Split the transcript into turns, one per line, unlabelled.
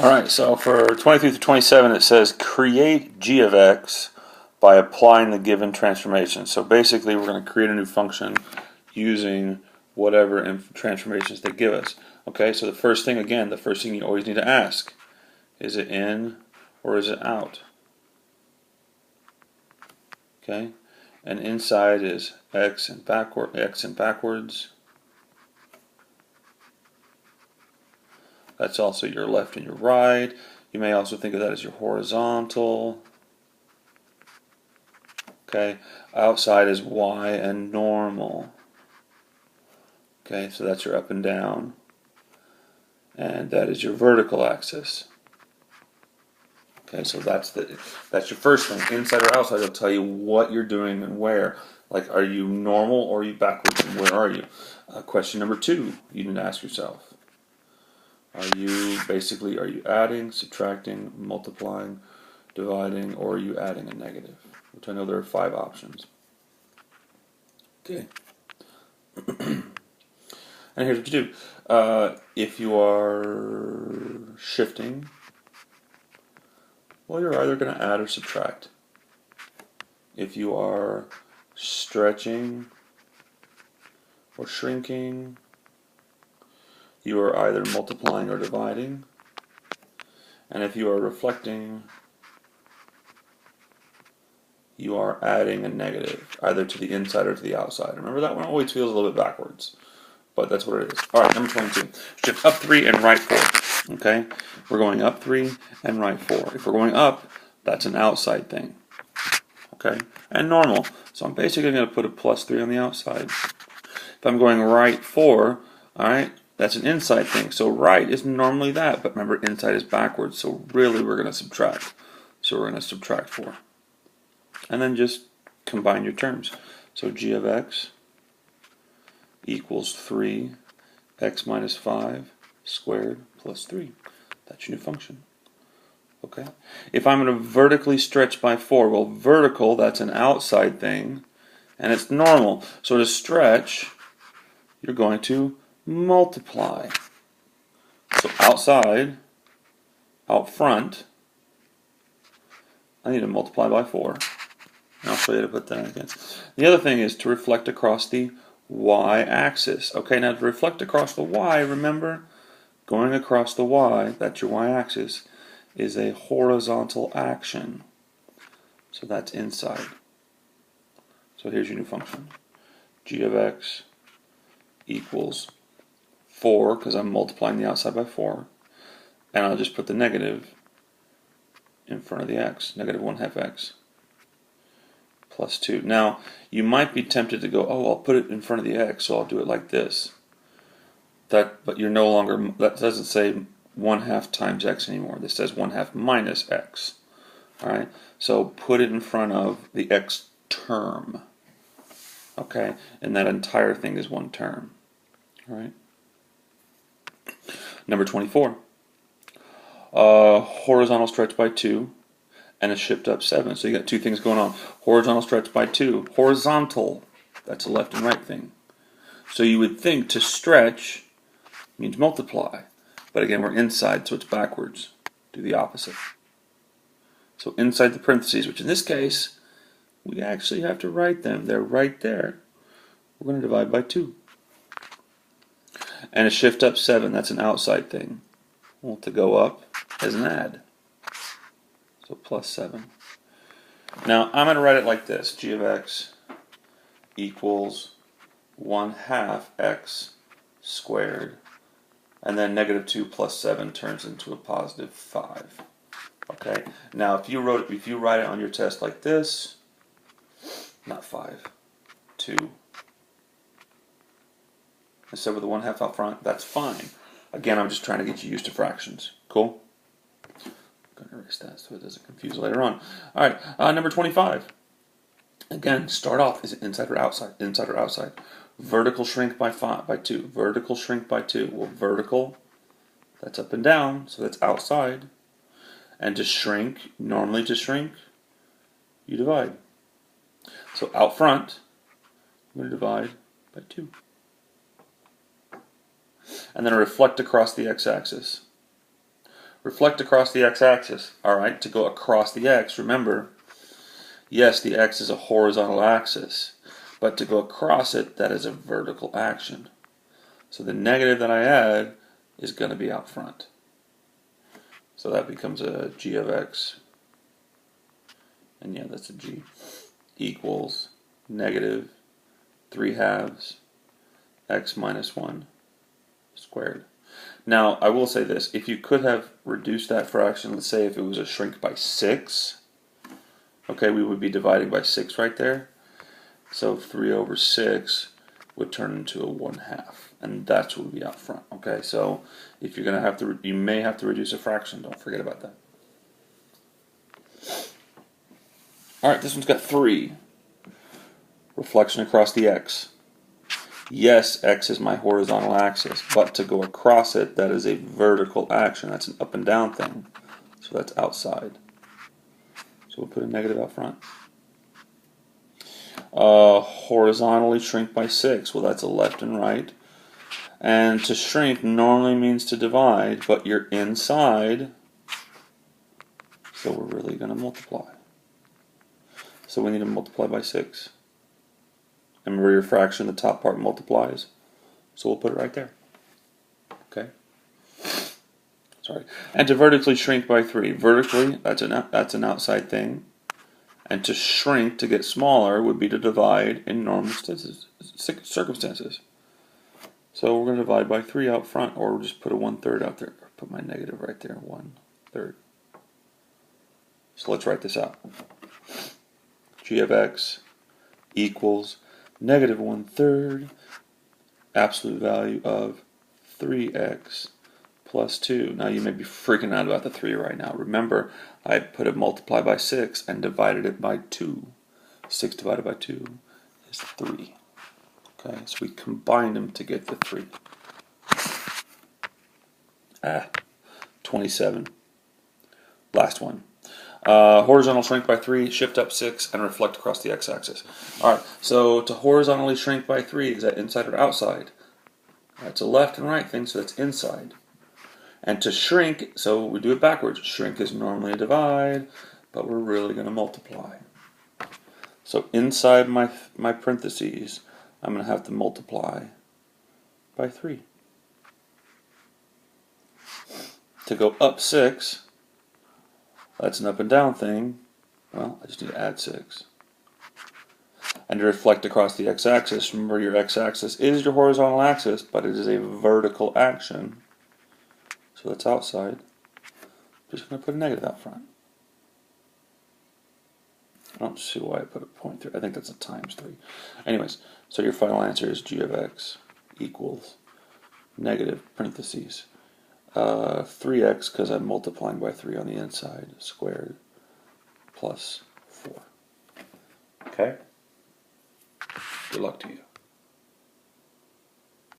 All right, so for 23 through 27, it says create g of x by applying the given transformation. So basically, we're going to create a new function using whatever transformations they give us. Okay, so the first thing you always need to ask, is it in or is it out? Okay, and inside is x and backwards. That's also your left and your right. You may also think of that as your horizontal. Okay, outside is y and normal. Okay, so that's your up and down. And that is your vertical axis. Okay, so that's your first thing. Inside or outside, it'll tell you what you're doing and where. Like, are you normal or are you backwards, and where are you? Question number 2, you need to ask yourself. Are you adding, subtracting, multiplying, dividing, or are you adding a negative? Which I know there are 5 options. Okay. And here's what you do. If you are shifting, well, you're either going to add or subtract. If you are stretching or shrinking, you are either multiplying or dividing. And if you are reflecting, you are adding a negative, either to the inside or to the outside. Remember, that one always feels a little bit backwards, but that's what it is. All right, number 22. Shift up 3 and right 4. Okay, we're going up 3 and right 4. If we're going up, that's an outside thing. Okay, and normal. So I'm basically going to put a plus 3 on the outside. If I'm going right 4, all right, that's an inside thing. So right is normally that, but remember, inside is backwards. So really, we're going to subtract. So we're going to subtract 4. And then just combine your terms. So g of x equals 3 x minus 5 squared plus 3. That's your new function. Okay. If I'm going to vertically stretch by 4, well, vertical, that's an outside thing, and it's normal. So to stretch, you're going to multiply. So outside, out front, I need to multiply by 4. And I'll show you how to put that again. The other thing is to reflect across the y-axis. Okay, now to reflect across the y, remember, going across the y, that's your y-axis, is a horizontal action. So that's inside. So here's your new function. G of x equals 4, because I'm multiplying the outside by 4. And I'll just put the negative in front of the x, negative 1/2 x. Plus 2. Now, you might be tempted to go, oh, I'll put it in front of the x, so I'll do it like this. But you're no longer, that doesn't say 1/2 times x anymore. This says 1/2 minus x. Alright, so put it in front of the x term. Okay, and that entire thing is one term. Alright. Number 24. Horizontal stretch by 2. And a shift up 7. So you got 2 things going on. Horizontal stretch by 2. Horizontal, that's a left and right thing. So you would think to stretch means multiply. But again, we're inside, so it's backwards. Do the opposite. So inside the parentheses, which in this case, we actually have to write them. They're right there. We're going to divide by 2. And a shift up 7, that's an outside thing. Well, to go up is an add. So plus 7. Now I'm going to write it like this. G of x equals 1/2 x squared. And then negative 2 plus 7 turns into a positive 5. Okay. Now if you write it on your test like this, not 5, 2. Instead with the 1/2 out front, that's fine. Again, I'm just trying to get you used to fractions. Cool? I'm going to erase that so it doesn't confuse later on. All right, number 25. Again, start off, is it inside or outside? Inside or outside? Vertical shrink by 2. Vertical shrink by 2. Well, vertical, that's up and down, so that's outside. And to shrink, normally to shrink, you divide. So out front, I'm going to divide by 2. And then reflect across the x-axis. Reflect across the x-axis. All right, to go across the x, remember, yes, the x is a horizontal axis, but to go across it, that is a vertical action. So the negative that I add is going to be out front. So that becomes a g of x, and yeah, that's a g, equals negative 3/2 x minus 1 squared. Now, I will say this. If you could have reduced that fraction, let's say if it was a shrink by 6, okay, we would be dividing by 6 right there. So 3/6 would turn into a 1/2, and that's what would be out front. Okay, so if you're going to have to, you may have to reduce a fraction. Don't forget about that. All right, this one's got 3. Reflection across the x. Yes, x is my horizontal axis, but to go across it, that is a vertical action. That's an up and down thing. So that's outside. So we'll put a negative out front. Horizontally shrink by 6. Well, that's a left and right. And to shrink normally means to divide, but you're inside, so we're really going to multiply. So we need to multiply by 6. And remember, your fraction, the top part multiplies. So we'll put it right there. Okay. Sorry. And to vertically shrink by 3. Vertically, that's an outside thing. And to shrink, to get smaller, would be to divide in normal circumstances. So we're going to divide by 3 out front, or we'll just put a 1/3 out there. Put my negative right there, 1/3. So let's write this out. G of x equals negative 1/3 absolute value of 3x plus 2. Now you may be freaking out about the 3 right now. Remember, I put it multiply by 6 and divided it by 2. 6 divided by 2 is 3. Okay, so we combined them to get the 3. 27. Last one. Horizontal shrink by 3, shift up 6, and reflect across the x-axis. Alright, so to horizontally shrink by 3, is that inside or outside? That's a left and right thing, so that's inside. And to shrink, so we do it backwards. Shrink is normally a divide, but we're really going to multiply. So inside my parentheses, I'm going to have to multiply by 3. To go up 6, that's an up and down thing. Well, I just need to add 6. And to reflect across the x-axis, remember your x-axis is your horizontal axis, but it is a vertical action. So that's outside. I'm just going to put a negative out front. I don't see why I put a 0.3. I think that's a times 3. Anyways, so your final answer is g of x equals negative parentheses 3x, because I'm multiplying by 3 on the inside, squared, plus 4. Okay? Good luck to you.